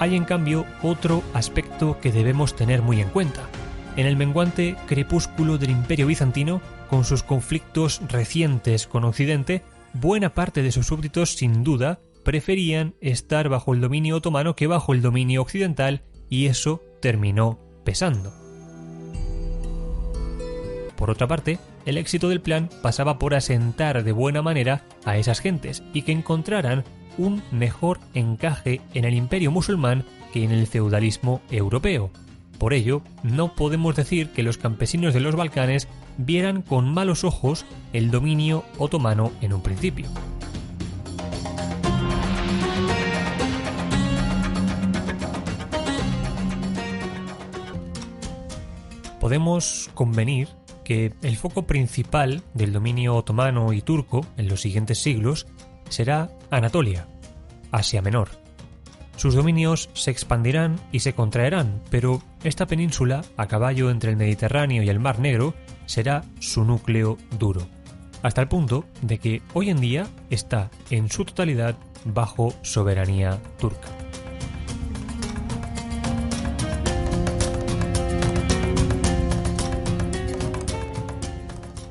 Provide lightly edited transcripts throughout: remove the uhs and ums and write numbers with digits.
hay en cambio otro aspecto que debemos tener muy en cuenta. En el menguante crepúsculo del Imperio bizantino, con sus conflictos recientes con Occidente, buena parte de sus súbditos sin duda preferían estar bajo el dominio otomano que bajo el dominio occidental, y eso terminó pesando. Por otra parte, el éxito del plan pasaba por asentar de buena manera a esas gentes y que encontraran un mejor encaje en el imperio musulmán que en el feudalismo europeo. Por ello, no podemos decir que los campesinos de los Balcanes vieran con malos ojos el dominio otomano en un principio. Podemos convenir que el foco principal del dominio otomano y turco en los siguientes siglos será Anatolia, Asia Menor. Sus dominios se expandirán y se contraerán, pero esta península, a caballo entre el Mediterráneo y el Mar Negro, será su núcleo duro, hasta el punto de que hoy en día está en su totalidad bajo soberanía turca.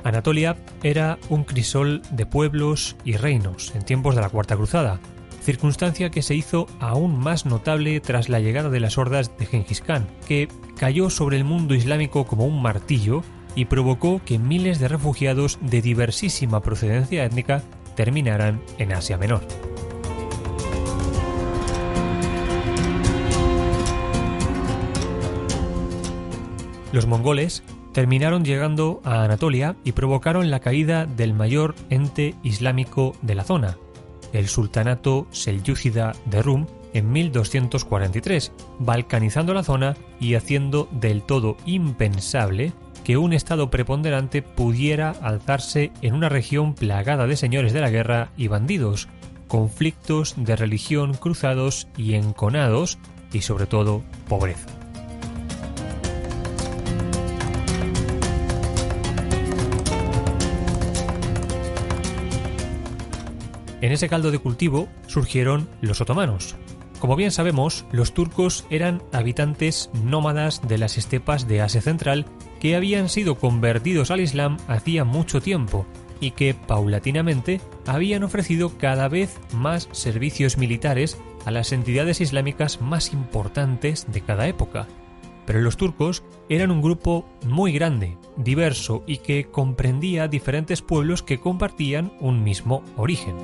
Anatolia era un crisol de pueblos y reinos en tiempos de la Cuarta Cruzada, circunstancia que se hizo aún más notable tras la llegada de las hordas de Gengis Khan, que cayó sobre el mundo islámico como un martillo y provocó que miles de refugiados de diversísima procedencia étnica terminaran en Asia Menor. Los mongoles terminaron llegando a Anatolia y provocaron la caída del mayor ente islámico de la zona, el sultanato selyúcida de Rum, en 1243, balcanizando la zona y haciendo del todo impensable que un estado preponderante pudiera alzarse en una región plagada de señores de la guerra y bandidos, conflictos de religión cruzados y enconados y sobre todo pobreza. En ese caldo de cultivo surgieron los otomanos. Como bien sabemos, los turcos eran habitantes nómadas de las estepas de Asia Central que habían sido convertidos al Islam hacía mucho tiempo y que paulatinamente habían ofrecido cada vez más servicios militares a las entidades islámicas más importantes de cada época. Pero los turcos eran un grupo muy grande, diverso y que comprendía diferentes pueblos que compartían un mismo origen.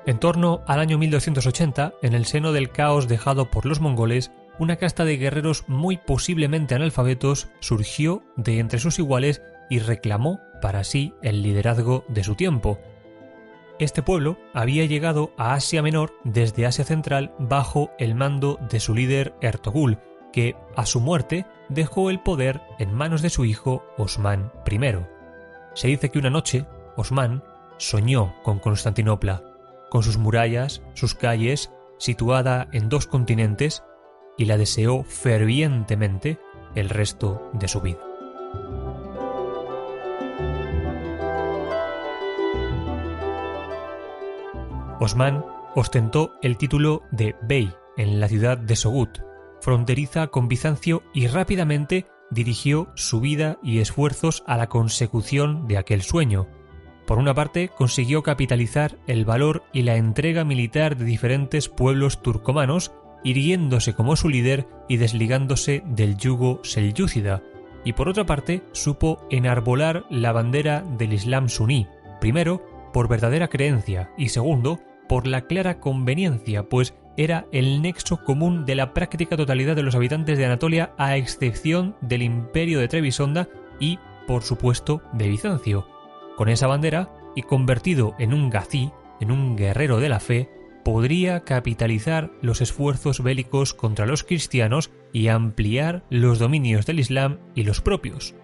En torno al año 1280, en el seno del caos dejado por los mongoles, una casta de guerreros muy posiblemente analfabetos surgió de entre sus iguales y reclamó para sí el liderazgo de su tiempo. Este pueblo había llegado a Asia Menor desde Asia Central bajo el mando de su líder Ertugrul, que a su muerte dejó el poder en manos de su hijo Osmán I. Se dice que una noche Osmán soñó con Constantinopla, con sus murallas, sus calles, situada en 2 continentes, y la deseó fervientemente el resto de su vida. Osmán ostentó el título de Bey en la ciudad de Sogut, fronteriza con Bizancio, y rápidamente dirigió su vida y esfuerzos a la consecución de aquel sueño. Por una parte, consiguió capitalizar el valor y la entrega militar de diferentes pueblos turcomanos, irguiéndose como su líder y desligándose del yugo selyúcida, y por otra parte, supo enarbolar la bandera del Islam suní, primero, por verdadera creencia, y segundo, por la clara conveniencia, pues era el nexo común de la práctica totalidad de los habitantes de Anatolia, a excepción del imperio de Trebisonda y, por supuesto, de Bizancio. Con esa bandera, y convertido en un gazí, en un guerrero de la fe, podría capitalizar los esfuerzos bélicos contra los cristianos y ampliar los dominios del Islam y los propios.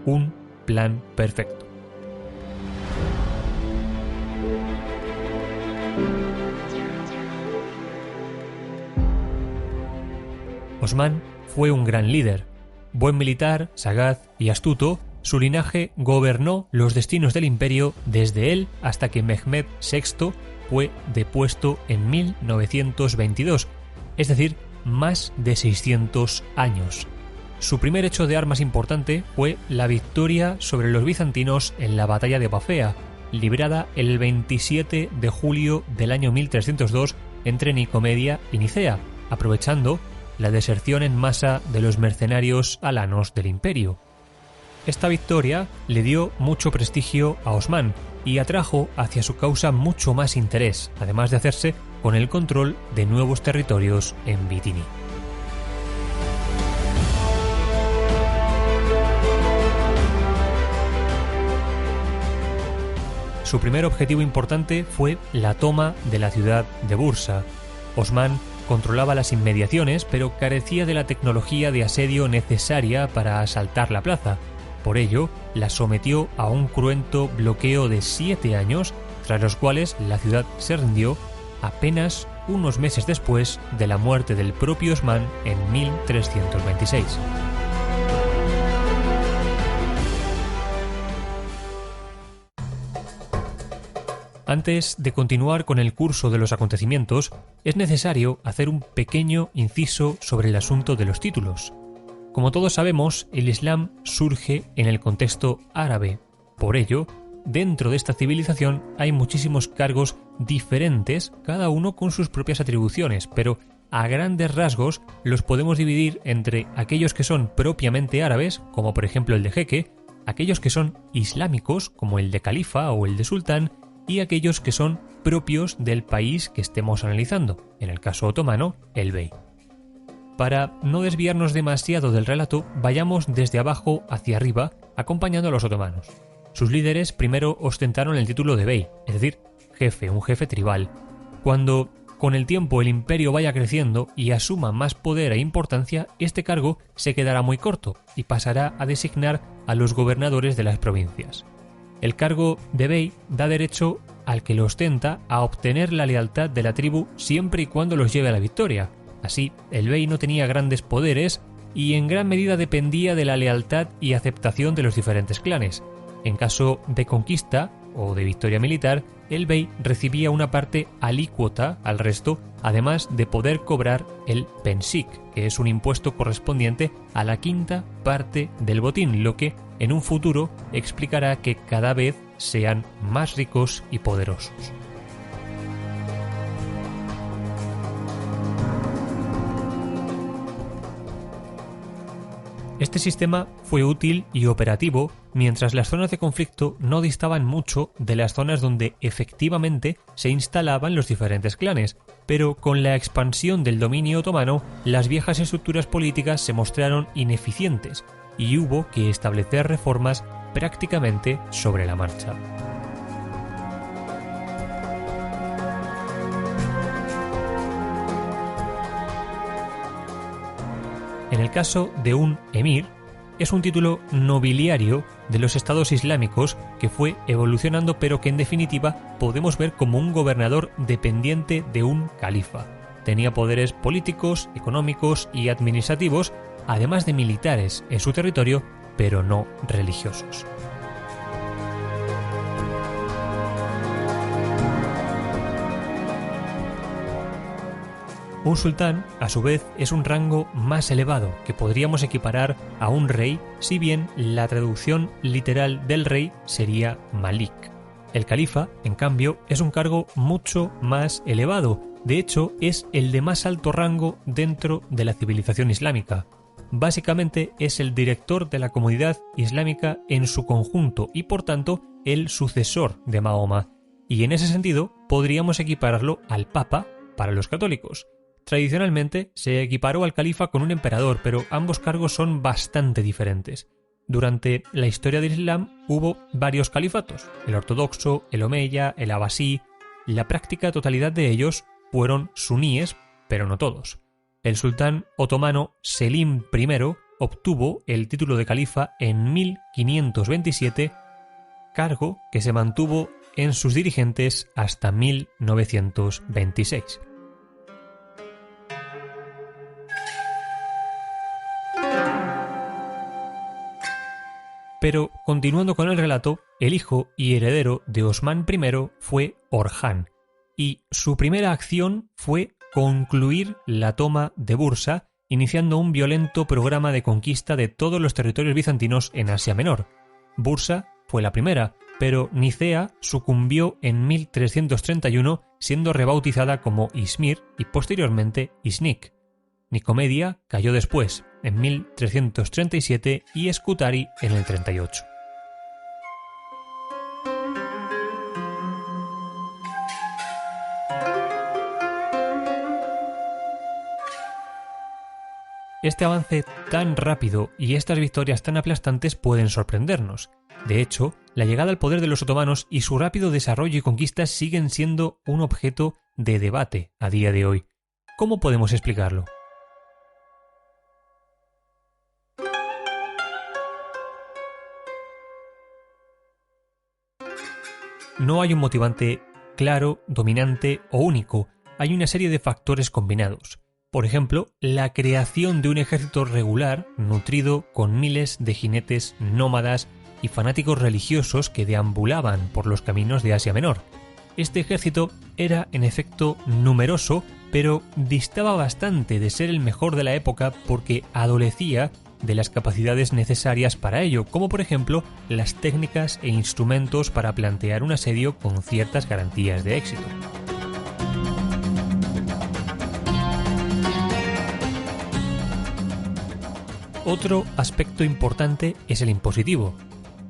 Un plan perfecto. Osmán fue un gran líder. Buen militar, sagaz y astuto, su linaje gobernó los destinos del imperio desde él hasta que Mehmed VI fue depuesto en 1922, es decir, más de 600 años. Su primer hecho de armas importante fue la victoria sobre los bizantinos en la batalla de Bafea, librada el 27 de julio del año 1302 entre Nicomedia y Nicea, aprovechando la deserción en masa de los mercenarios alanos del imperio. Esta victoria le dio mucho prestigio a Osmán y atrajo hacia su causa mucho más interés, además de hacerse con el control de nuevos territorios en Bitinia. Su primer objetivo importante fue la toma de la ciudad de Bursa. Osmán controlaba las inmediaciones, pero carecía de la tecnología de asedio necesaria para asaltar la plaza. Por ello, la sometió a un cruento bloqueo de 7 años, tras los cuales la ciudad se rindió apenas unos meses después de la muerte del propio Osmán en 1326. Antes de continuar con el curso de los acontecimientos, es necesario hacer un pequeño inciso sobre el asunto de los títulos. Como todos sabemos, el Islam surge en el contexto árabe. Por ello, dentro de esta civilización hay muchísimos cargos diferentes, cada uno con sus propias atribuciones, pero a grandes rasgos los podemos dividir entre aquellos que son propiamente árabes, como por ejemplo el de jeque, aquellos que son islámicos, como el de califa o el de sultán, y aquellos que son propios del país que estemos analizando, en el caso otomano, el bey. Para no desviarnos demasiado del relato, vayamos desde abajo hacia arriba, acompañando a los otomanos. Sus líderes primero ostentaron el título de bey, es decir, jefe, un jefe tribal. Cuando con el tiempo el imperio vaya creciendo y asuma más poder e importancia, este cargo se quedará muy corto y pasará a designar a los gobernadores de las provincias. El cargo de bey da derecho al que lo ostenta a obtener la lealtad de la tribu siempre y cuando los lleve a la victoria. Así, el bey no tenía grandes poderes y en gran medida dependía de la lealtad y aceptación de los diferentes clanes. En caso de conquista o de victoria militar, el bey recibía una parte alícuota al resto, además de poder cobrar el pensik, que es un impuesto correspondiente a la quinta parte del botín, lo que en un futuro explicará que cada vez sean más ricos y poderosos. Este sistema fue útil y operativo mientras las zonas de conflicto no distaban mucho de las zonas donde efectivamente se instalaban los diferentes clanes, pero con la expansión del dominio otomano, las viejas estructuras políticas se mostraron ineficientes y hubo que establecer reformas prácticamente sobre la marcha. En el caso de un emir, es un título nobiliario de los estados islámicos que fue evolucionando, pero que en definitiva podemos ver como un gobernador dependiente de un califa. Tenía poderes políticos, económicos y administrativos, además de militares en su territorio, pero no religiosos. Un sultán, a su vez, es un rango más elevado que podríamos equiparar a un rey, si bien la traducción literal del rey sería Malik. El califa, en cambio, es un cargo mucho más elevado. De hecho, es el de más alto rango dentro de la civilización islámica. Básicamente es el director de la comunidad islámica en su conjunto y, por tanto, el sucesor de Mahoma. Y en ese sentido, podríamos equipararlo al Papa para los católicos. Tradicionalmente se equiparó al califa con un emperador, pero ambos cargos son bastante diferentes. Durante la historia del Islam hubo varios califatos, el ortodoxo, el omeya, el abasí. La práctica totalidad de ellos fueron suníes, pero no todos. El sultán otomano Selim I obtuvo el título de califa en 1527, cargo que se mantuvo en sus dirigentes hasta 1926. Pero, continuando con el relato, el hijo y heredero de Osmán I fue Orhan, y su primera acción fue concluir la toma de Bursa, iniciando un violento programa de conquista de todos los territorios bizantinos en Asia Menor. Bursa fue la primera, pero Nicea sucumbió en 1331, siendo rebautizada como Izmir y posteriormente Iznik. Nicomedia cayó después, en 1337, y Scutari en el 38. Este avance tan rápido y estas victorias tan aplastantes pueden sorprendernos. De hecho, la llegada al poder de los otomanos y su rápido desarrollo y conquistas siguen siendo un objeto de debate a día de hoy. ¿Cómo podemos explicarlo? No hay un motivante claro, dominante o único. Hay una serie de factores combinados. Por ejemplo, la creación de un ejército regular, nutrido con miles de jinetes nómadas y fanáticos religiosos que deambulaban por los caminos de Asia Menor. Este ejército era, en efecto, numeroso, pero distaba bastante de ser el mejor de la época porque adolecía de las capacidades necesarias para ello, como por ejemplo las técnicas e instrumentos para plantear un asedio con ciertas garantías de éxito. Otro aspecto importante es el impositivo.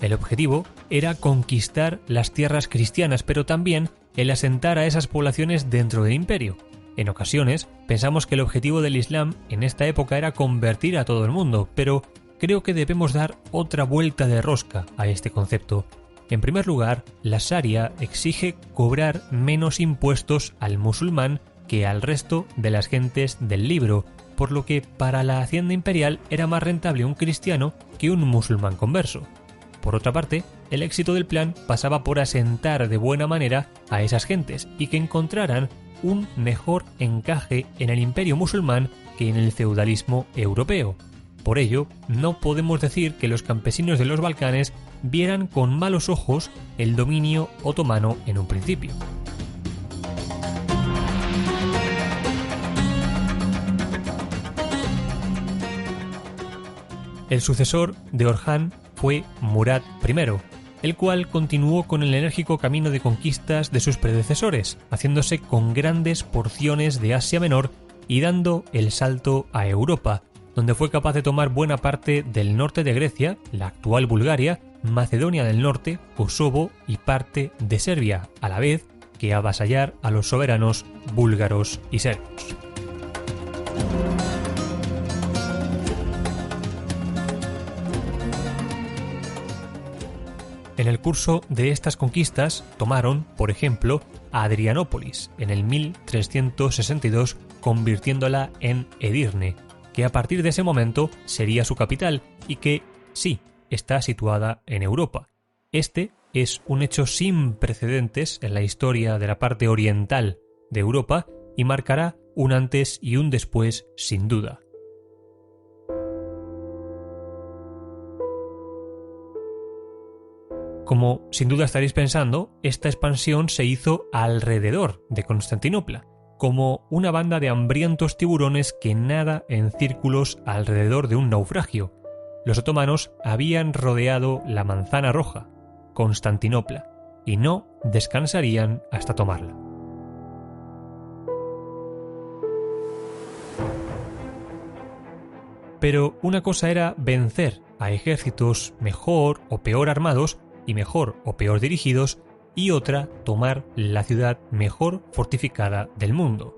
El objetivo era conquistar las tierras cristianas, pero también el asentar a esas poblaciones dentro del imperio. En ocasiones pensamos que el objetivo del Islam en esta época era convertir a todo el mundo, pero creo que debemos dar otra vuelta de rosca a este concepto. En primer lugar, la Sharia exige cobrar menos impuestos al musulmán que al resto de las gentes del libro, por lo que para la hacienda imperial era más rentable un cristiano que un musulmán converso. Por otra parte, el éxito del plan pasaba por asentar de buena manera a esas gentes y que encontraran un mejor encaje en el imperio musulmán que en el feudalismo europeo. Por ello, no podemos decir que los campesinos de los Balcanes vieran con malos ojos el dominio otomano en un principio. El sucesor de Orhan fue Murad I, el cual continuó con el enérgico camino de conquistas de sus predecesores, haciéndose con grandes porciones de Asia Menor y dando el salto a Europa, donde fue capaz de tomar buena parte del norte de Grecia, la actual Bulgaria, Macedonia del Norte, Kosovo y parte de Serbia, a la vez que avasallar a los soberanos búlgaros y serbios. En el curso de estas conquistas tomaron, por ejemplo, a Adrianópolis en el 1362, convirtiéndola en Edirne, que a partir de ese momento sería su capital y que, sí, está situada en Europa. Este es un hecho sin precedentes en la historia de la parte oriental de Europa y marcará un antes y un después sin duda. Como sin duda estaréis pensando, esta expansión se hizo alrededor de Constantinopla, como una banda de hambrientos tiburones que nada en círculos alrededor de un naufragio. Los otomanos habían rodeado la manzana roja, Constantinopla, y no descansarían hasta tomarla. Pero una cosa era vencer a ejércitos mejor o peor armados y mejor o peor dirigidos, y otra tomar la ciudad mejor fortificada del mundo.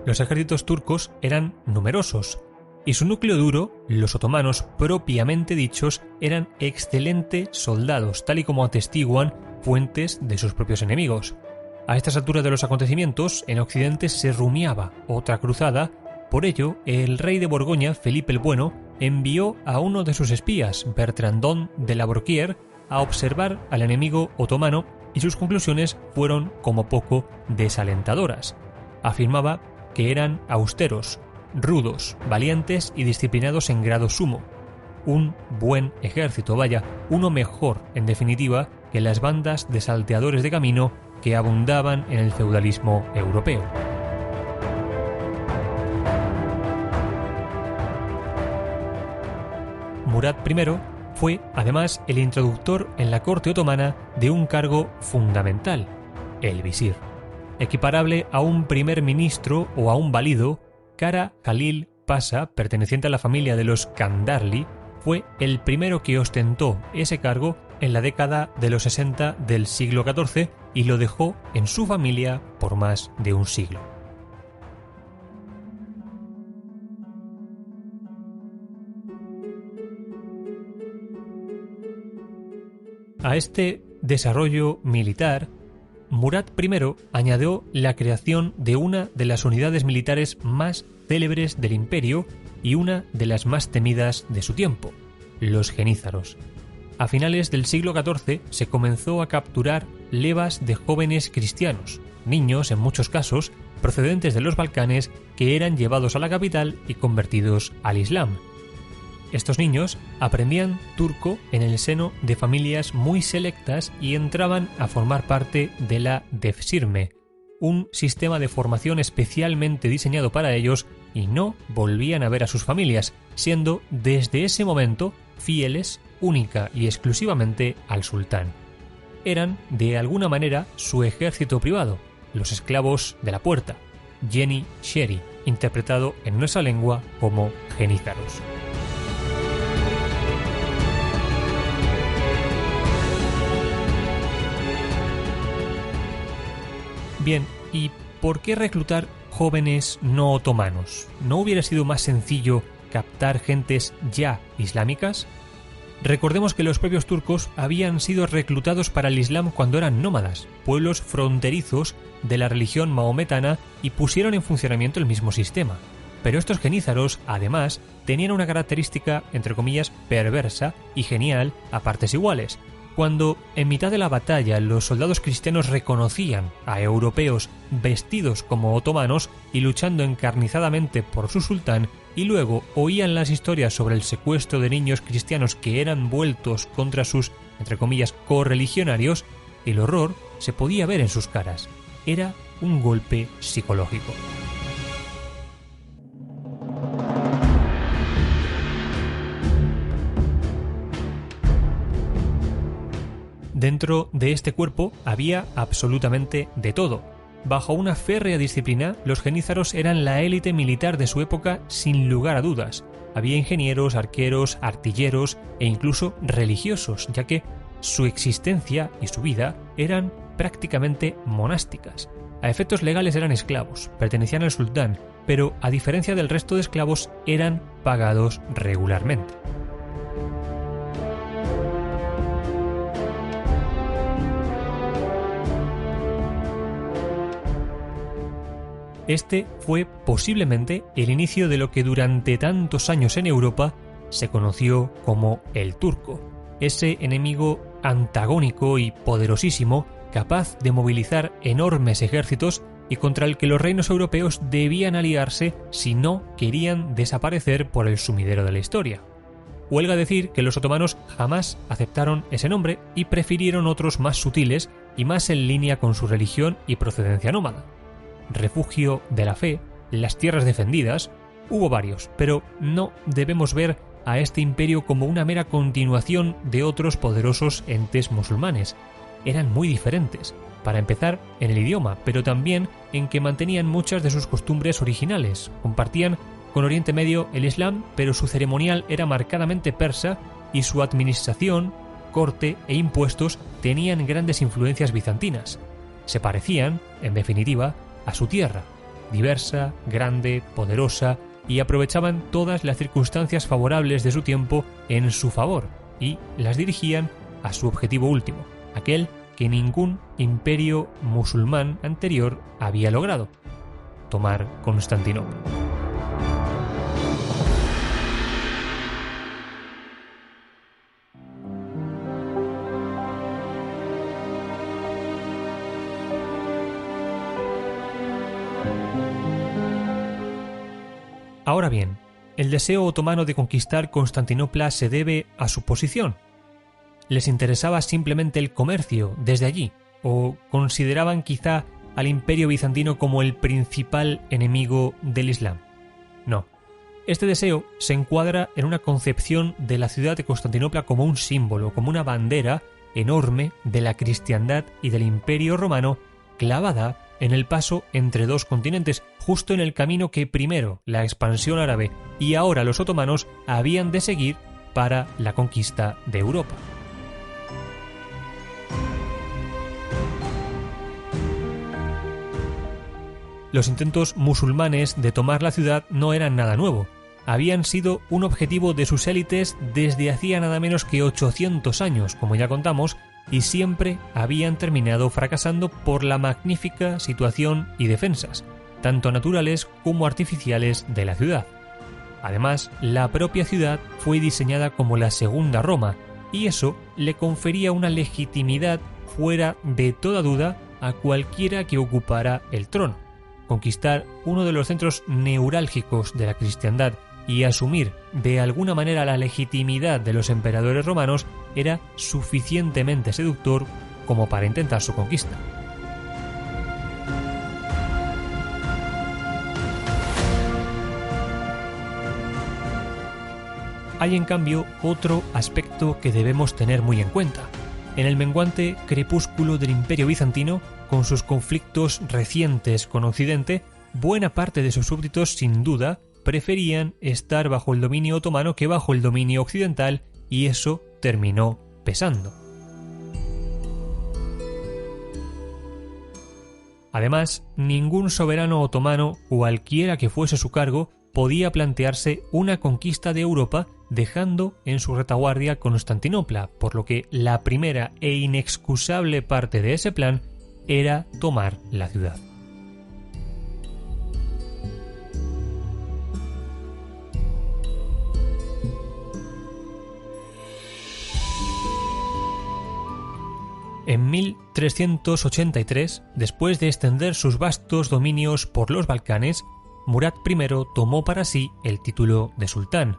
Los ejércitos turcos eran numerosos, y su núcleo duro, los otomanos propiamente dichos, eran excelentes soldados, tal y como atestiguan fuentes de sus propios enemigos. A estas alturas de los acontecimientos, en Occidente se rumiaba otra cruzada. Por ello, el rey de Borgoña, Felipe el Bueno, envió a uno de sus espías, Bertrandón de la Brocquier, a observar al enemigo otomano, y sus conclusiones fueron como poco desalentadoras. Afirmaba que eran austeros, rudos, valientes y disciplinados en grado sumo. un buen ejército, vaya, uno mejor, en definitiva, que las bandas de salteadores de camino que abundaban en el feudalismo europeo. Murad I fue, además, el introductor en la corte otomana de un cargo fundamental, el visir. Equiparable a un primer ministro o a un valido, Kara Jalil Pasha, perteneciente a la familia de los Kandarli, fue el primero que ostentó ese cargo en la década de los 60 del siglo XIV y lo dejó en su familia por más de un siglo. A este desarrollo militar, Murad I añadió la creación de una de las unidades militares más célebres del imperio y una de las más temidas de su tiempo, los genízaros. A finales del siglo XIV se comenzó a capturar levas de jóvenes cristianos, niños en muchos casos, procedentes de los Balcanes, que eran llevados a la capital y convertidos al Islam. Estos niños aprendían turco en el seno de familias muy selectas y entraban a formar parte de la Devşirme, un sistema de formación especialmente diseñado para ellos, y no volvían a ver a sus familias, siendo desde ese momento fieles única y exclusivamente al sultán. Eran, de alguna manera, su ejército privado, los esclavos de la puerta, Yeni Sheri, interpretado en nuestra lengua como genízaros. Bien, ¿y por qué reclutar jóvenes no otomanos? ¿No hubiera sido más sencillo captar gentes ya islámicas? Recordemos que los propios turcos habían sido reclutados para el Islam cuando eran nómadas, pueblos fronterizos de la religión mahometana, y pusieron en funcionamiento el mismo sistema. Pero estos genízaros, además, tenían una característica, entre comillas, perversa y genial a partes iguales. Cuando, en mitad de la batalla, los soldados cristianos reconocían a europeos vestidos como otomanos y luchando encarnizadamente por su sultán, y luego oían las historias sobre el secuestro de niños cristianos que eran vueltos contra sus, entre comillas, correligionarios, el horror se podía ver en sus caras. Era un golpe psicológico. Dentro de este cuerpo había absolutamente de todo. Bajo una férrea disciplina, los genízaros eran la élite militar de su época sin lugar a dudas. Había ingenieros, arqueros, artilleros e incluso religiosos, ya que su existencia y su vida eran prácticamente monásticas. A efectos legales eran esclavos, pertenecían al sultán, pero a diferencia del resto de esclavos eran pagados regularmente. Este fue posiblemente el inicio de lo que durante tantos años en Europa se conoció como el turco, ese enemigo antagónico y poderosísimo, capaz de movilizar enormes ejércitos y contra el que los reinos europeos debían aliarse si no querían desaparecer por el sumidero de la historia. Huelga decir que los otomanos jamás aceptaron ese nombre y prefirieron otros más sutiles y más en línea con su religión y procedencia nómada. Refugio de la fe, las tierras defendidas, hubo varios, pero no debemos ver a este imperio como una mera continuación de otros poderosos entes musulmanes. Eran muy diferentes, para empezar en el idioma, pero también en que mantenían muchas de sus costumbres originales. Compartían con Oriente Medio el Islam, pero su ceremonial era marcadamente persa y su administración, corte e impuestos tenían grandes influencias bizantinas. Se parecían, en definitiva, a su tierra, diversa, grande, poderosa, y aprovechaban todas las circunstancias favorables de su tiempo en su favor y las dirigían a su objetivo último, aquel que ningún imperio musulmán anterior había logrado: tomar Constantinopla. Ahora bien, El deseo otomano de conquistar Constantinopla se debe a su posición. ¿Les interesaba simplemente el comercio desde allí? ¿O consideraban quizá al Imperio bizantino como el principal enemigo del Islam? No. Este deseo se encuadra en una concepción de la ciudad de Constantinopla como un símbolo, como una bandera enorme de la cristiandad y del Imperio romano clavada en el paso entre dos continentes, justo en el camino que primero la expansión árabe y ahora los otomanos habían de seguir para la conquista de Europa. Los intentos musulmanes de tomar la ciudad no eran nada nuevo. Habían sido un objetivo de sus élites desde hacía nada menos que 800 años, como ya contamos, y siempre habían terminado fracasando por la magnífica situación y defensas, tanto naturales como artificiales, de la ciudad. Además, la propia ciudad fue diseñada como la segunda Roma, y eso le confería una legitimidad fuera de toda duda a cualquiera que ocupara el trono. Conquistar uno de los centros neurálgicos de la cristiandad y asumir de alguna manera la legitimidad de los emperadores romanos era suficientemente seductor como para intentar su conquista. Hay en cambio otro aspecto que debemos tener muy en cuenta. En el menguante crepúsculo del Imperio bizantino, con sus conflictos recientes con Occidente, buena parte de sus súbditos sin duda preferían estar bajo el dominio otomano que bajo el dominio occidental, y eso terminó pesando. Además, ningún soberano otomano, cualquiera que fuese su cargo, podía plantearse una conquista de Europa dejando en su retaguardia Constantinopla, por lo que la primera e inexcusable parte de ese plan era tomar la ciudad. En 1383, después de extender sus vastos dominios por los Balcanes, Murad I tomó para sí el título de sultán.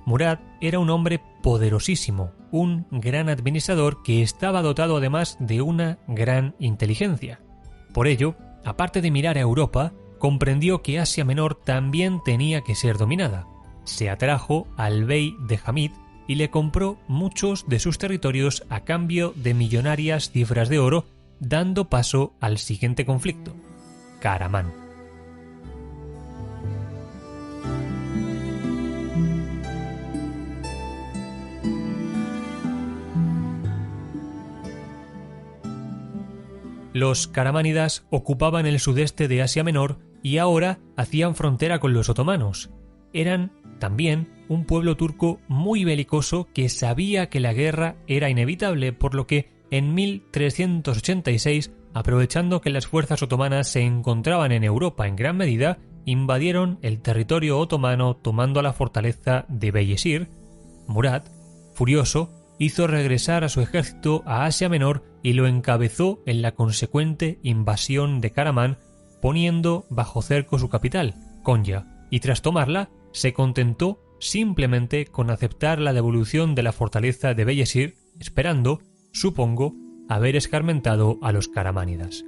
Murad era un hombre poderosísimo, un gran administrador que estaba dotado además de una gran inteligencia. Por ello, aparte de mirar a Europa, comprendió que Asia Menor también tenía que ser dominada. Se atrajo al bey de Hamid y le compró muchos de sus territorios a cambio de millonarias cifras de oro, dando paso al siguiente conflicto: Karamán. Los caramánidas ocupaban el sudeste de Asia Menor y ahora hacían frontera con los otomanos. Eran también un pueblo turco muy belicoso que sabía que la guerra era inevitable, por lo que en 1386, aprovechando que las fuerzas otomanas se encontraban en Europa en gran medida, invadieron el territorio otomano tomando la fortaleza de Beyesir. Murad, furioso, hizo regresar a su ejército a Asia Menor y lo encabezó en la consecuente invasión de Karamán, poniendo bajo cerco su capital, Konya, y tras tomarla se contentó simplemente con aceptar la devolución de la fortaleza de Beyesir, esperando, supongo, haber escarmentado a los caramánidas.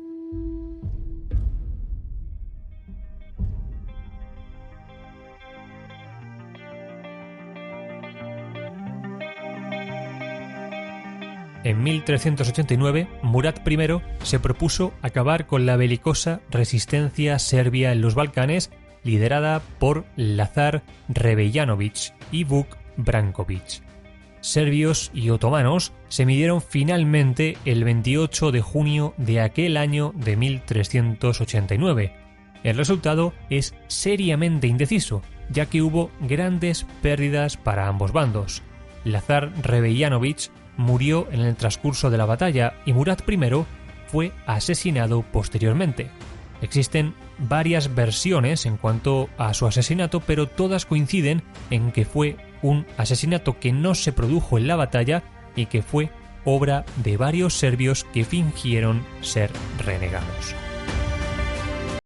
En 1389, Murad I se propuso acabar con la belicosa resistencia serbia en los Balcanes, liderada por Lazar Rebeljanovich y Vuk Branković. Serbios y otomanos se midieron finalmente el 28 de junio de aquel año de 1389. El resultado es seriamente indeciso, ya que hubo grandes pérdidas para ambos bandos. Lazar Rebeljanovich murió en el transcurso de la batalla y Murad I fue asesinado posteriormente. Existen varias versiones en cuanto a su asesinato, pero todas coinciden en que fue un asesinato que no se produjo en la batalla y que fue obra de varios serbios que fingieron ser renegados.